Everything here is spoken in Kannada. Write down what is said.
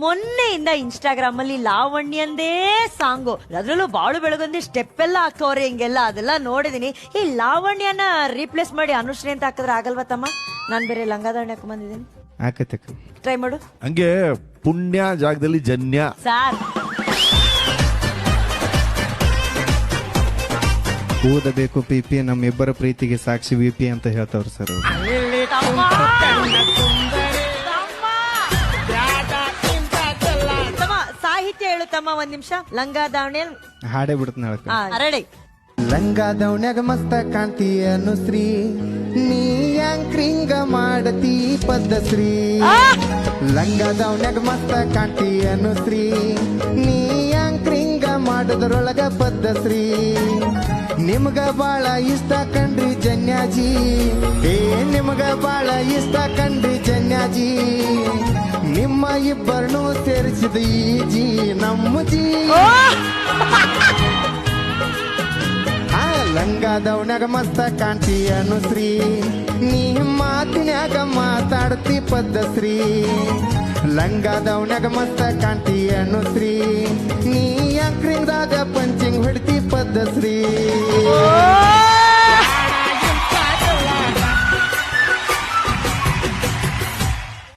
ಮೊನ್ನೆಯಿಂದ ಇನ್ಸ್ಟಾಗ್ರಾಮ್ ಅಲ್ಲಿ ಲಾವಣ್ಯಂದೇ ಸಾಂಗು, ಅದ್ರಲ್ಲೂ ಬಾಳು ಬೆಳಗೊಂದಿ ಸ್ಟೆಪ್ ಎಲ್ಲ ಹಾಕೋರೆ ಹಿಂಗೆಲ್ಲ, ಅದೆಲ್ಲ ನೋಡಿದೀನಿ. ಈ ಲಾವಣ್ಯನ ರೀಪ್ಲೇಸ್ ಮಾಡಿ ಅನುಶ್ರೀ ಅಂತ ಹಾಕಿದ್ರೆ ಆಗಲ್ವಾ ತಮ್ಮ? ನಾನ್ ಬೇರೆ ಲಂಗಾದಾವಣಿ ಹಾಕೊಂಡ್ ಬಂದಿದ್ದೀನಿ, ಆಕತಕ್ಕ ಟ್ರೈ ಮಾಡು. ಹಂಗೆ ಪುಣ್ಯ ಜಾಗದಲ್ಲಿ ಜನ್ಯ. ಸಾರ್ ಓದಬೇಕು ಪಿಪಿ, ನಮ್ಮಿಬ್ಬರ ಪ್ರೀತಿಗೆ ಸಾಕ್ಷಿ ವಿಪಿ ಅಂತ ಹೇಳ್ತಾವ್ರು ಸರ್ ಅವ್ರು. ತಮ್ಮ ಸಾಹಿತ್ಯ ಹೇಳು ತಮ್ಮ, ಒಂದ್ ನಿಮಿಷ. ಲಂಗಾದಾವಣಿ ಹಾಡೇ ಬಿಡ್ತಾನೆ ಹೇಳಕ್ಕ. ರೆಡಿ. ಲಂಗಾದವನ್ಯಾಗ ಮಸ್ತ ಕಾಣ್ತಿ ಅನುಶ್ರೀ, ನೀ ಯಾಂಕ್ರಿಂಗ ಮಾಡತಿ ಪದ್ಧಶ್ರೀ. ಲಂಗಾದವನ್ಯಾಗ ಮಸ್ತ ಕಾಣ್ತಿ ಅನುಶ್ರೀ, ನೀ ಯಾಂಕ್ರಿಂಗ ಮಾಡೋದ್ರೊಳಗ ಪದ್ಧಶ್ರೀ. ನಿಮ್ಗ ಬಾಳ ಇಷ್ಟ ಕಂಡ್ರಿ ಜನ್ಯಾಜಿ, ನಿಮ್ಗ ಬಾಳ ಇಷ್ಟ ಕಂಡ್ರಿ ಜನ್ಯಾಜಿ. ನಿಮ್ಮ ಇಬ್ಬರನ್ನು ಸೇರಿಸಿದ ಈ ಜಿ ನಮ್ಮ ಜಿ. ಲಂಗಾದವನ್ಯಾಗ ಮಸ್ತ ಕಾಣ್ತಿ ಅನುಶ್ರೀ, ನೀ ಮಾತಿನ್ಯಾಗ ಮಾತಾಡ್ತಿ ಪದ್ಧಶ್ರೀ. ಲಂಗಾದವನ್ಯಾಗ ಮಸ್ತ ಕಾಣ್ತಿ ಅನುಶ್ರೀ, ನೀ ಅಂಕ್ರಿಂಗ್ದಾಗ ಪಂಚಿಂಗ್ ಹೊಡ್ತಿ ಪದ್ಧಶ್ರೀ.